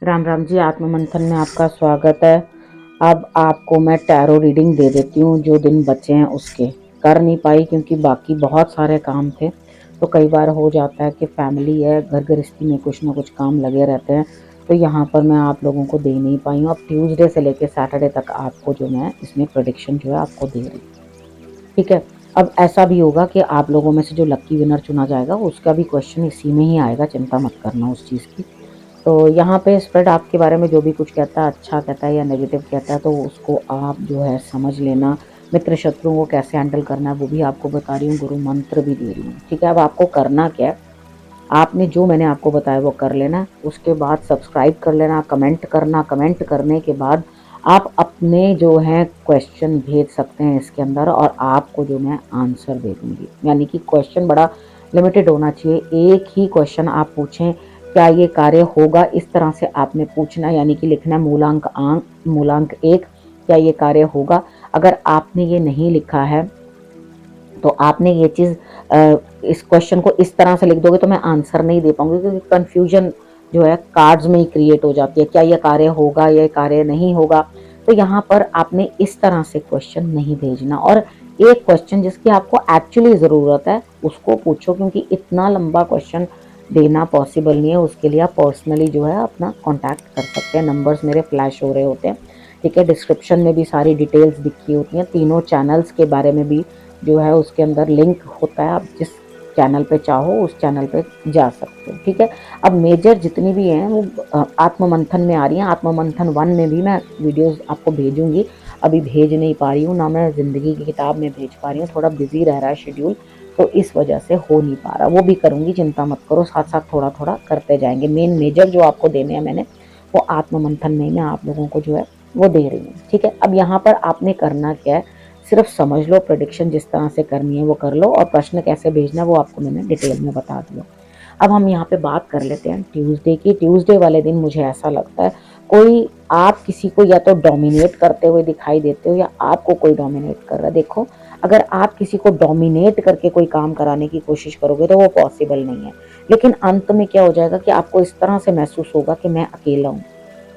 राम राम जी, आत्ममंथन में आपका स्वागत है। अब आपको मैं टैरो रीडिंग दे देती हूँ, जो दिन बचे हैं उसके। कर नहीं पाई क्योंकि बाकी बहुत सारे काम थे, तो कई बार हो जाता है कि फैमिली है, घर गृहस्थी में कुछ ना कुछ काम लगे रहते हैं, तो यहाँ पर मैं आप लोगों को दे नहीं पाई हूँ। अब ट्यूसडे से लेकर सैटरडे तक आपको जो मैं इसमें प्रेडिक्शन जो है आपको दे रही हूँ, ठीक है। अब ऐसा भी होगा कि आप लोगों में से जो लक्की विनर चुना जाएगा उसका भी क्वेश्चन इसी में ही आएगा, चिंता मत करना उस चीज़ की। तो यहाँ पे स्प्रेड आपके बारे में जो भी कुछ कहता है, अच्छा कहता है या नेगेटिव कहता है, तो उसको आप जो है समझ लेना। मित्र शत्रुओं को कैसे हैंडल करना है वो भी आपको बता रही हूँ, गुरु मंत्र भी दे रही हूँ, ठीक है। अब आपको करना क्या है, आपने जो मैंने आपको बताया वो कर लेना। उसके बाद सब्सक्राइब कर लेना, कमेंट करना, कमेंट करने के बाद आप अपने जो है क्वेश्चन भेज सकते हैं इसके अंदर, और आपको जो मैं आंसर दे दूंगी। यानी कि क्वेश्चन बड़ा लिमिटेड होना चाहिए, एक ही क्वेश्चन आप पूछें, क्या ये कार्य होगा, इस तरह से आपने पूछना। यानी कि लिखना मूलांक 1, क्या ये कार्य होगा। अगर आपने ये नहीं लिखा है तो आपने ये चीज़ इस क्वेश्चन को इस तरह से लिख दोगे तो मैं आंसर नहीं दे पाऊंगी, क्योंकि कंफ्यूजन जो है कार्ड्स में ही क्रिएट हो जाती है, क्या ये कार्य होगा, ये कार्य नहीं होगा। तो यहाँ पर आपने इस तरह से क्वेश्चन नहीं भेजना, और एक क्वेश्चन जिसकी आपको एक्चुअली ज़रूरत है उसको पूछो, क्योंकि इतना लंबा क्वेश्चन देना पॉसिबल नहीं है। उसके लिए आप पर्सनली जो है अपना कॉन्टैक्ट कर सकते हैं, नंबर्स मेरे फ्लैश हो रहे होते हैं, ठीक है। डिस्क्रिप्शन में भी सारी डिटेल्स दिखी होती हैं, तीनों चैनल्स के बारे में भी जो है उसके अंदर लिंक होता है, आप जिस चैनल पे चाहो उस चैनल पे जा सकते हो, ठीक है। अब मेजर जितनी भी हैं वो आत्ममंथन में आ रही हैं। आत्ममंथन 1 में भी मैं वीडियोस आपको भेजूंगी, अभी भेज नहीं पा रही हूँ ना, मैं ज़िंदगी की किताब में भेज पा रही हूँ, थोड़ा बिजी रह रहा है शेड्यूल, तो इस वजह से हो नहीं पा रहा। वो भी करूँगी, चिंता मत करो, साथ साथ थोड़ा थोड़ा करते जाएंगे। मेन मेजर जो आपको देने हैं मैंने, वो आत्ममंथन में मैं आप लोगों को जो है वो दे रही हूँ, ठीक है। अब यहाँ पर आपने करना क्या है, सिर्फ समझ लो, प्रेडिक्शन जिस तरह से करनी है वो कर लो, और प्रश्न कैसे भेजना वो आपको मैंने डिटेल में बता दिया। अब हम यहाँ पे बात कर लेते हैं ट्यूसडे की। ट्यूसडे वाले दिन मुझे ऐसा लगता है कोई आप किसी को या तो डोमिनेट करते हुए दिखाई देते हो, या आपको कोई डोमिनेट कर रहा है। देखो, अगर आप किसी को डोमिनेट करके कोई काम कराने की कोशिश करोगे तो वो पॉसिबल नहीं है, लेकिन अंत में क्या हो जाएगा कि आपको इस तरह से महसूस होगा कि मैं अकेला हूँ।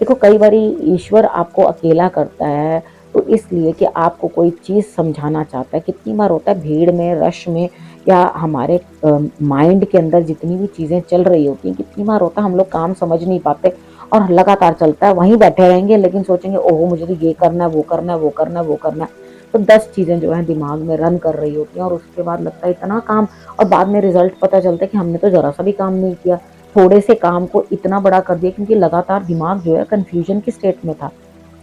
देखो, कई बार ईश्वर आपको अकेला करता है तो इसलिए कि आपको कोई चीज़ समझाना चाहता है। कितनी बार होता है भीड़ में, रश में, या हमारे माइंड के अंदर जितनी भी चीज़ें चल रही होती हैं, कितनी बार होता है हम लोग काम समझ नहीं पाते और लगातार चलता है, वहीं बैठे रहेंगे, लेकिन सोचेंगे ओहो मुझे तो ये करना है, वो करना है, वो करना है, वो करना है। तो 10 चीज़ें जो है दिमाग में रन कर रही होती हैं, और उसके बाद लगता है इतना काम, और बाद में रिजल्ट पता चलता है कि हमने तो ज़रा सा भी काम नहीं किया, थोड़े से काम को इतना बड़ा कर दिया, क्योंकि लगातार दिमाग जो है कन्फ्यूजन की स्टेट में था।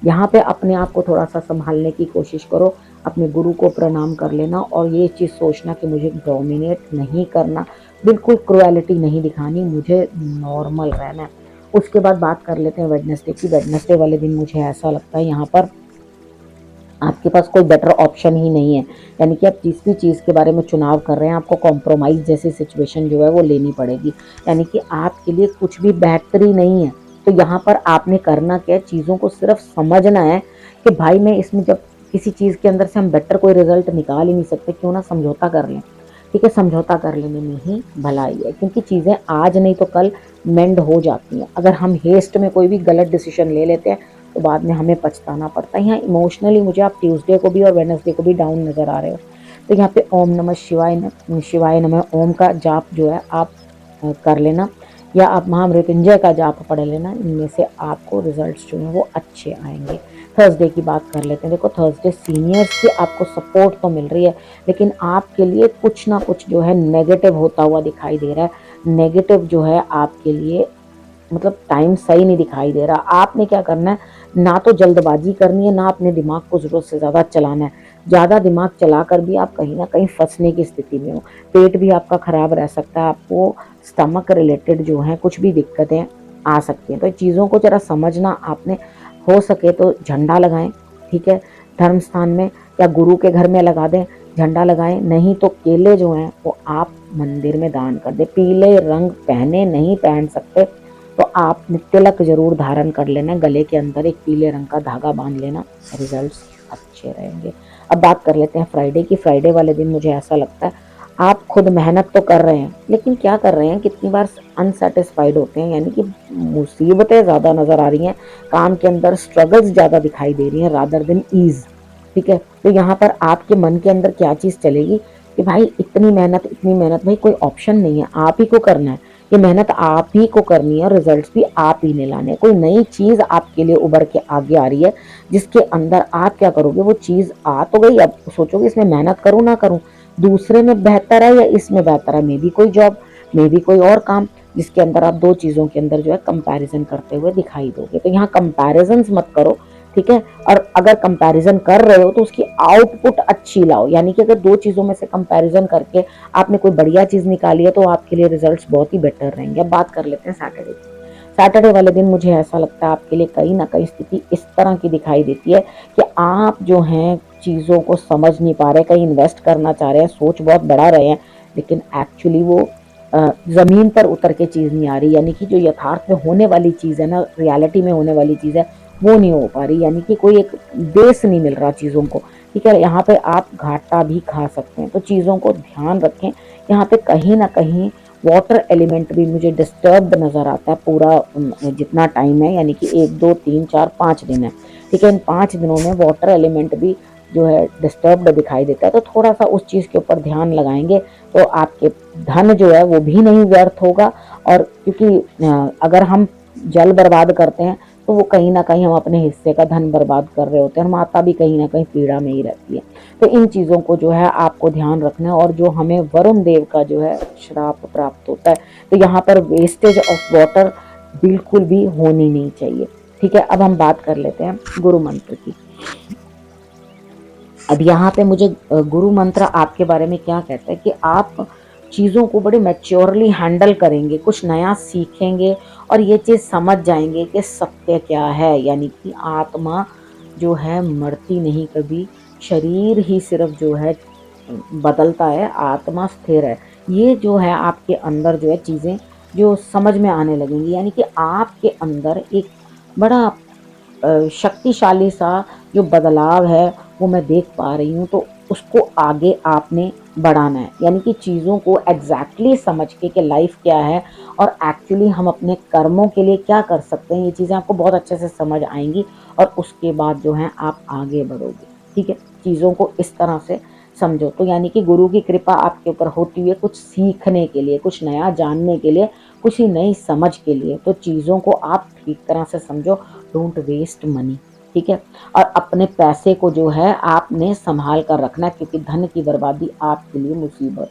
यहाँ पे अपने आप को थोड़ा सा संभालने की कोशिश करो, अपने गुरु को प्रणाम कर लेना, और ये चीज़ सोचना कि मुझे डोमिनेट नहीं करना, बिल्कुल क्रुएलिटी नहीं दिखानी, मुझे नॉर्मल रहना है। उसके बाद बात कर लेते हैं वेडनेसडे की। वेडनेसडे वाले दिन मुझे ऐसा लगता है यहाँ पर आपके पास कोई बेटर ऑप्शन ही नहीं है। यानी कि आप जिस भी चीज़ के बारे में चुनाव कर रहे हैं, आपको कॉम्प्रोमाइज़ जैसी सिचुएशन जो है वो लेनी पड़ेगी। यानी कि आपके लिए कुछ भी बेहतरी नहीं है। तो यहाँ पर आपने करना क्या है, चीज़ों को सिर्फ समझना है कि भाई मैं इसमें, जब किसी चीज़ के अंदर से हम बेटर कोई रिजल्ट निकाल ही नहीं सकते, क्यों ना समझौता कर लें, ठीक है। समझौता कर लेने में ही भलाई है, क्योंकि चीज़ें आज नहीं तो कल मेंड हो जाती हैं। अगर हम हेस्ट में कोई भी गलत डिसीजन ले लेते हैं तो बाद में हमें पछताना पड़ता है। यहाँ इमोशनली मुझे आप ट्यूसडे को भी और वेडनेसडे को भी डाउन नज़र आ रहे हो, तो यहाँ पे ओम नमः शिवाय नमः ओम का जाप जो है आप कर लेना, या आप महामृत्युंजय का जाप पढ़ लेना। इनमें से आपको रिजल्ट्स जो हैं वो अच्छे आएंगे। थर्सडे की बात कर लेते हैं। देखो, थर्सडे सीनियर्स की आपको सपोर्ट तो मिल रही है, लेकिन आपके लिए कुछ ना कुछ जो है नेगेटिव होता हुआ दिखाई दे रहा है। नेगेटिव जो है आपके लिए, मतलब टाइम सही नहीं दिखाई दे रहा। आपने क्या करना है, ना तो जल्दबाजी करनी है, ना अपने दिमाग को ज़रूरत से ज़्यादा चलाना है। ज़्यादा दिमाग चलाकर भी आप कहीं ना कहीं फंसने की स्थिति में हो। पेट भी आपका ख़राब रह सकता है, आपको स्टमक रिलेटेड जो है कुछ भी दिक्कतें आ सकती हैं। तो चीज़ों को ज़रा समझना आपने। हो सके तो झंडा लगाएं, ठीक है, धर्म स्थान में या गुरु के घर में लगा दें, झंडा लगाएं। नहीं तो केले जो हैं वो आप मंदिर में दान कर दें। पीले रंग पहने नहीं पहन सकते तो आप तिलक जरूर धारण कर लेना, गले के अंदर एक पीले रंग का धागा बांध लेना, रिजल्ट्स अच्छे रहेंगे। अब बात कर लेते हैं फ्राइडे की। फ्राइडे वाले दिन मुझे ऐसा लगता है आप खुद मेहनत तो कर रहे हैं, लेकिन क्या कर रहे हैं, कितनी बार अनसेटिस्फाइड होते हैं, यानी कि मुसीबतें ज़्यादा नज़र आ रही हैं, काम के अंदर स्ट्रगल्स ज़्यादा दिखाई दे रही हैं रादर देन ईज़। ठीक है, तो यहाँ पर आपके मन के अंदर क्या चीज़ चलेगी कि भाई इतनी मेहनत भाई कोई ऑप्शन नहीं है, आप ही को करना है। ये मेहनत आप ही को करनी है और रिजल्ट्स भी आप ही ने लाने हैं। कोई नई चीज़ आपके लिए उभर के आगे आ रही है, जिसके अंदर आप क्या करोगे, वो चीज़ आ तो गई, अब सोचोगे इसमें मेहनत करूँ ना करूँ, दूसरे में बेहतर है या इसमें बेहतर है, मे बी कोई जॉब, मे बी कोई और काम, जिसके अंदर आप दो चीज़ों के अंदर जो है कंपैरिजन करते हुए दिखाई दोगे। तो यहाँ कंपैरिजन मत करो, ठीक है। और अगर कंपैरिजन कर रहे हो तो उसकी आउटपुट अच्छी लाओ, यानी कि अगर दो चीज़ों में से कंपैरिजन करके आपने कोई बढ़िया चीज़ निकाली है तो आपके लिए रिजल्ट्स बहुत ही बेटर रहेंगे। अब बात कर लेते हैं सैटरडे की। सैटरडे वाले दिन मुझे ऐसा लगता है आपके लिए कहीं ना कहीं स्थिति इस तरह की दिखाई देती है कि आप जो हैं चीज़ों को समझ नहीं पा रहे, कहीं इन्वेस्ट करना चाह रहे हैं, सोच बहुत बढ़ा रहे हैं, लेकिन एक्चुअली वो ज़मीन पर उतर के चीज़ नहीं आ रही, यानी कि जो यथार्थ में होने वाली चीज़ है ना, रियलिटी में होने वाली चीज़ है, वो नहीं हो पा रही, यानी कि कोई एक बेस नहीं मिल रहा चीज़ों को। ठीक है, यहाँ पे आप घाटा भी खा सकते हैं, तो चीज़ों को ध्यान रखें। यहाँ पे कहीं ना कहीं वाटर एलिमेंट भी मुझे डिस्टर्ब नज़र आता है पूरा जितना टाइम है, यानी कि 1 2 3 4 5 दिन है। ठीक है, इन 5 दिनों में वाटर एलिमेंट भी जो है डिस्टर्ब्ड दिखाई देता है, तो थोड़ा सा उस चीज़ के ऊपर ध्यान लगाएंगे तो आपके धन जो है वो भी नहीं व्यर्थ होगा। और क्योंकि अगर हम जल बर्बाद करते हैं तो वो कहीं ना कहीं हम अपने हिस्से का धन बर्बाद कर रहे होते हैं, और माता भी कहीं ना कहीं पीड़ा में ही रहती है। तो इन चीज़ों को जो है आपको ध्यान रखना है। और जो हमें वरुण देव का जो है श्राप प्राप्त होता है, तो यहाँ पर वेस्टेज ऑफ वाटर बिल्कुल भी होनी नहीं चाहिए। ठीक है, अब हम बात कर लेते हैं गुरु मंत्र की। अब यहाँ पे मुझे गुरु मंत्र आपके बारे में क्या कहता है कि आप चीज़ों को बड़े मैच्योरली हैंडल करेंगे, कुछ नया सीखेंगे और ये चीज़ समझ जाएंगे कि सत्य क्या है, यानी कि आत्मा जो है मरती नहीं कभी, शरीर ही सिर्फ जो है बदलता है, आत्मा स्थिर है। ये जो है आपके अंदर जो है चीज़ें जो समझ में आने लगेंगी, यानी कि आपके अंदर एक बड़ा शक्तिशाली सा जो बदलाव है वो मैं देख पा रही हूँ। तो उसको आगे आपने बढ़ाना है, यानी कि चीज़ों को एग्जैक्टली समझ के कि लाइफ क्या है और एक्चुअली हम अपने कर्मों के लिए क्या कर सकते हैं, ये चीज़ें आपको बहुत अच्छे से समझ आएंगी और उसके बाद जो है आप आगे बढ़ोगे। ठीक है, चीज़ों को इस तरह से समझो। तो यानी कि गुरु की कृपा आपके ऊपर होती है कुछ सीखने के लिए, कुछ नया जानने के लिए, कुछ ही नई समझ के लिए। तो चीज़ों को आप ठीक तरह से समझो, डोंट वेस्ट मनी। ठीक है, और अपने पैसे को जो है आपने संभाल कर रखना, क्योंकि धन की बर्बादी आपके लिए मुसीबत।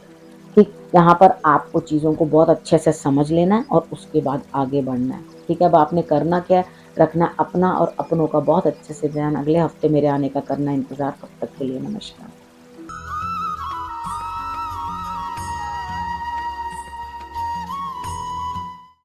ठीक, यहाँ पर आपको चीज़ों को बहुत अच्छे से समझ लेना है और उसके बाद आगे बढ़ना है। ठीक है, अब आपने करना क्या है, रखना अपना और अपनों का बहुत अच्छे से ध्यान। अगले हफ्ते मेरे आने का करना इंतज़ार, कब तक के लिए नमस्कार।